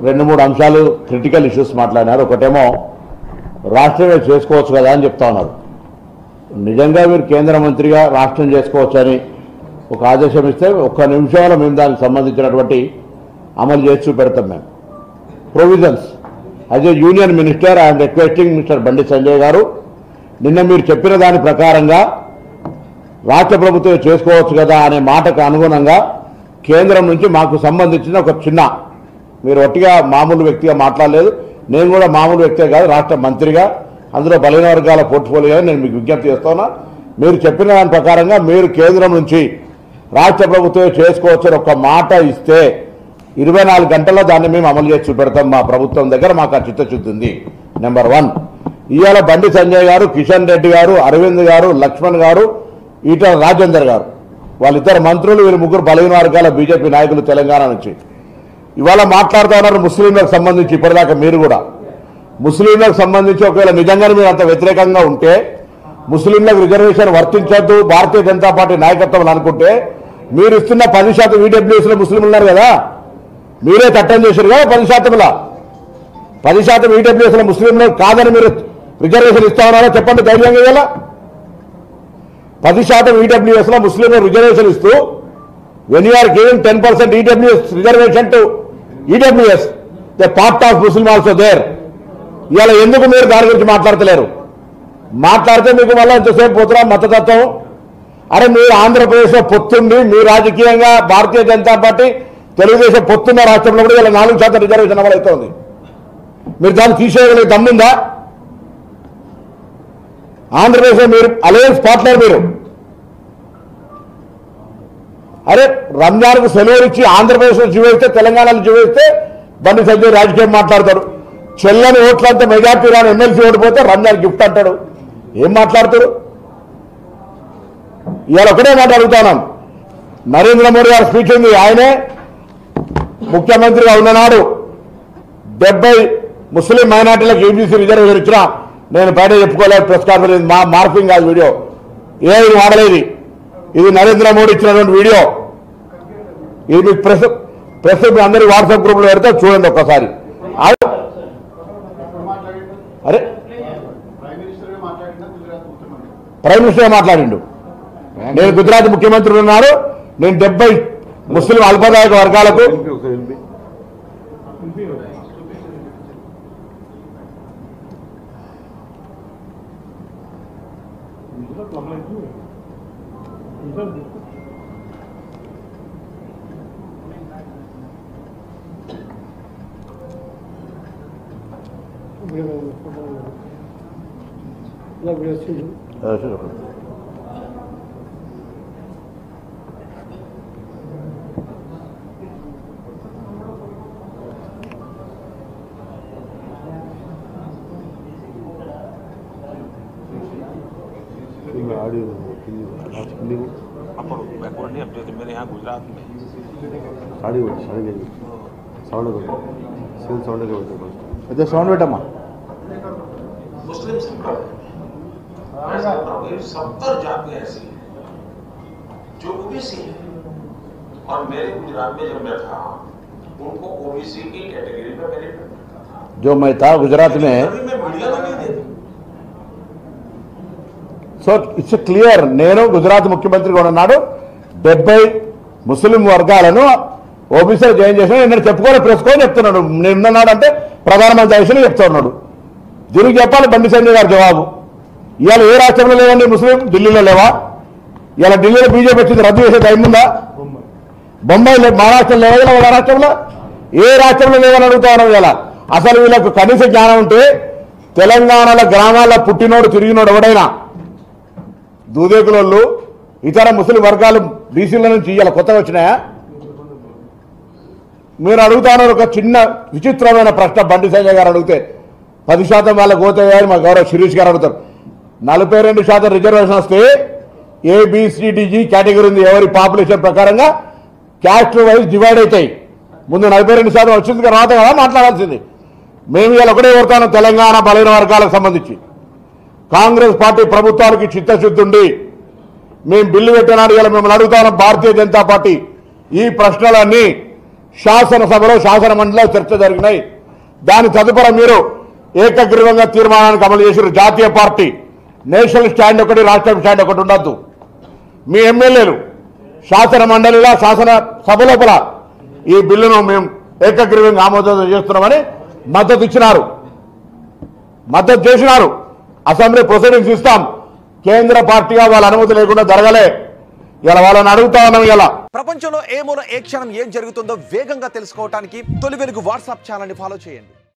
రెండు మూడు అంశాలు క్రిటికల్ ఇష్యూస్ మాట్లాడినారు. ఒకటేమో రాష్ట్రమే చేసుకోవచ్చు కదా అని చెప్తా ఉన్నారు. నిజంగా మీరు కేంద్ర మంత్రిగా రాష్ట్రం చేసుకోవచ్చని ఒక ఆదేశం ఇస్తే ఒక్క నిమిషంలో మేము దానికి సంబంధించినటువంటి అమలు చేసి చూపెడతాం. మేము provisions as A union minister I'm requesting mister Bandi Sanjay గారు, నిన్న మీరు చెప్పిన దాని ప్రకారంగా రాష్ట్ర ప్రభుత్వం చేసుకోవచ్చు కదా అనే మాటకు అనుగుణంగా కేంద్రం నుంచి మాకు సంబంధించిన ఒక చిన్న, మీరు ఒట్టిగా మామూలు వ్యక్తిగా మాట్లాడలేదు, నేను కూడా మామూలు వ్యక్తే కాదు, రాష్ట్ర మంత్రిగా అందులో బలహీన వర్గాల పోర్ట్ఫోలియో నేను మీకు విజ్ఞప్తి చేస్తున్నా. మీరు చెప్పిన దాని ప్రకారంగా మీరు కేంద్రం నుంచి రాష్ట్ర ప్రభుత్వం చేసుకోవచ్చని ఒక మాట ఇస్తే 24 గంటల్లో దాన్ని మేము అమలు చేసి చూపెడతాం. మా ప్రభుత్వం దగ్గర మాకు ఆ చిత్తశుద్ధి ఉంది. నెంబర్ 1, ఇవాళ బండి సంజయ్ గారు, కిషన్ రెడ్డి గారు, అరవింద్ గారు, లక్ష్మణ్ గారు, ఈటల రాజేందర్ గారు, వాళ్ళిద్దరు మంత్రులు, వీళ్ళు ముగ్గురు బలహీన వర్గాల బీజేపీ నాయకులు తెలంగాణ నుంచి ఇవాళ మాట్లాడుతూ ఉన్నారు. ముస్లింలకు సంబంధించి ఇప్పటిదాకా మీరు కూడా ముస్లింలకు సంబంధించి ఒకవేళ నిజంగానే మీరు అంత వ్యతిరేకంగా ఉంటే, ముస్లింలకు రిజర్వేషన్ వర్తించద్దు భారతీయ జనతా పార్టీ నాయకత్వం అనుకుంటే, మీరు ఇస్తున్న 10% ఈడబ్ల్యూఎస్లో ముస్లింలు ఉన్నారు కదా, మీరే చట్టం చేశారు కదా 10%లో 10% ఈడబ్ల్యూఎస్లో ముస్లింలకు కాదని మీరు రిజర్వేషన్ ఇస్తా ఉన్నారో చెప్పండి ధైర్యంగా. ఇవాళ 10% ఈడబ్ల్యూఎస్లో ముస్లింలకు రిజర్వేషన్ ఇస్తూ when you are giving 10% EWS reservation to EWS, the part of Muslim also there. ఇవాళ ఎందుకు మీరు దాని గురించి మాట్లాడతలేరు? మాట్లాడితే మీకు మళ్ళీ ఎంతసేపు పోతున్నా మతతత్వం. అరే మీరు ఆంధ్రప్రదేశ్లో పొత్తుండి మీ రాజకీయంగా భారతీయ జనతా పార్టీ తెలుగుదేశం పొత్తున్న రాష్ట్రంలో కూడా ఇలా 4% రిజర్వేషన్ అమలు అవుతోంది. మీరు దాన్ని తీసేయగలిగే దమ్ముందా? ఆంధ్రప్రదేశ్లో మీరు అలయన్స్ పార్ట్నర్ మీరు. అరే రంజాన్కు సెలవులు ఇచ్చి ఆంధ్రప్రదేశ్లో జీవిస్తే తెలంగాణలో జీవిస్తే బండి సంజయ్ రాజకీయం మాట్లాడతాడు. చెల్లని ఓట్లంతా మెజార్టీ రాని ఎమ్మెల్సీ ఓడిపోతే రంజాన్ గిఫ్ట్ అంటాడు. ఏం మాట్లాడతాడు? ఇవాళ ఒకటే మాట అడుగుతున్నాం. నరేంద్ర మోడీ గారి స్పీచ్ ఉంది. ఆయనే ముఖ్యమంత్రిగా ఉన్ననాడు 70 ముస్లిం మైనార్టీలకు ఈబీసీ రిజర్వేషన్ ఇచ్చినా నేను బయట చెప్పుకోలేదు, ప్రెస్ కాన్ఫరెన్స్ మా మార్పింగ్ కాదు, వీడియో ఏది వాడలేదు. ఇది నరేంద్ర మోడీ ఇచ్చినటువంటి వీడియో. ఇది మీకు ప్రెస్ అందరి వాట్సాప్ గ్రూప్ లో పెడితే చూడండి ఒక్కసారి. అరే ప్రైమ్ మినిస్టర్ మాట్లాడిండు. నేను గుజరాత్ ముఖ్యమంత్రి ఉన్నారు, నేను 70 ముస్లిం అల్పదాయక వర్గాలకు मेरे यहाँ गुजरात में సౌండ్ పెట్టమ్మా. मुस्लिम संप्रदाय 70 जातियां ऐसी जो ओबीसी है, और मेरे गुजरात में जब मैं था उनको ओबीसी की कैटेगरी में मेरिट मिलता था. जो मैं था गुजरात में, मीडिया में नहीं देती. So it's clear. నేను గుజరాత్ ముఖ్యమంత్రిగా ఉన్నాడు, 70 ముస్లిం వర్గాలను ఓబీసీలో జాయిన్ చేసిన నేను చెప్పుకోవాలి, ప్రెస్కోని చెప్తున్నాడు. నేనున్నాడు అంటే ప్రధానమంత్రి విషయంలో చెప్తా ఉన్నాడు. దీనికి చెప్పాలి బండి సంజయ్ గారు జవాబు. ఇవాళ ఏ రాష్ట్రంలో లేవండి ముస్లిం? ఢిల్లీలో లేవా? ఇవాళ ఢిల్లీలో బీజేపీ వచ్చింది, రద్దు చేసే టైం ఉందా? బొంబాయిలో మహారాష్ట్రలో లేవా? ఇలా రాష్ట్రంలో ఏ రాష్ట్రంలో లేవని అడుగుతా ఉన్నాం. ఇలా అసలు వీళ్ళకు కనీస జ్ఞానం ఉంటే తెలంగాణలో గ్రామాల్లో పుట్టినోడు తిరిగినోడు ఎవడైనా దూదేకులోళ్ళు ఇతర ముస్లిం వర్గాలు బీసీల నుంచి ఇలా కొత్తగా వచ్చినాయా? మీరు అడుగుతాను ఒక చిన్న విచిత్రమైన ప్రశ్న. బండి సంజయ్ గారు అడిగితే 10% వాళ్ళకి పోతాయని మా గౌరవ శిరీష్ గారు అడుగుతారు. 42% రిజర్వేషన్ వస్తే ఏబిసిడిజి కేటగిరీ ఉంది, ఎవరి పాపులేషన్ ప్రకారంగా క్యాస్ట్ వైజ్ డివైడ్ అవుతాయి. ముందు 42% వచ్చింది తర్వాత కదా మాట్లాడాల్సింది. మేము ఇలా ఒకటే కోరుతాను, తెలంగాణ బలహీన వర్గాలకు సంబంధించి కాంగ్రెస్ పార్టీ ప్రభుత్వానికి చిత్తశుద్ధి ఉండి మేము బిల్లు పెట్టినాడు. ఇలా మిమ్మల్ని అడుగుతాను, భారతీయ జనతా పార్టీ ఈ ప్రశ్నలన్నీ శాసనసభలో శాసన మండలిలో చర్చ జరిగినాయి. దాని తదుపరి మీరు ఏకగ్రీవంగా తీర్మానానికి అమలు చేసిన జాతీయ పార్టీ నేషనల్ స్టాండ్ ఒకటి, రాష్ట్ర స్టాండ్ ఒకటి ఉండద్దు. మీ ఎమ్మెల్యేలు శాసన మండలిలో శాసన సభ లోపల ఈ బిల్లును మేము ఏకగ్రీవంగా ఆమోదం చేస్తున్నామని మద్దతు ఇచ్చినారు, మద్దతు చేసినారు. అసెంబ్లీ ప్రొసీడింగ్స్ ఇస్తాం. కేంద్ర పార్టీగా వాళ్ళ అనుమతి లేకుండా జరగలే. ఇలా వాళ్ళని అడుగుతా ఉన్నాం. ఇలా ప్రపంచంలో ఏ మూల ఏ క్షణం ఏం జరుగుతుందో వేగంగా తెలుసుకోవడానికి తొలి వెలుగు వాట్సాప్ ఛానల్ని ఫాలో చేయండి.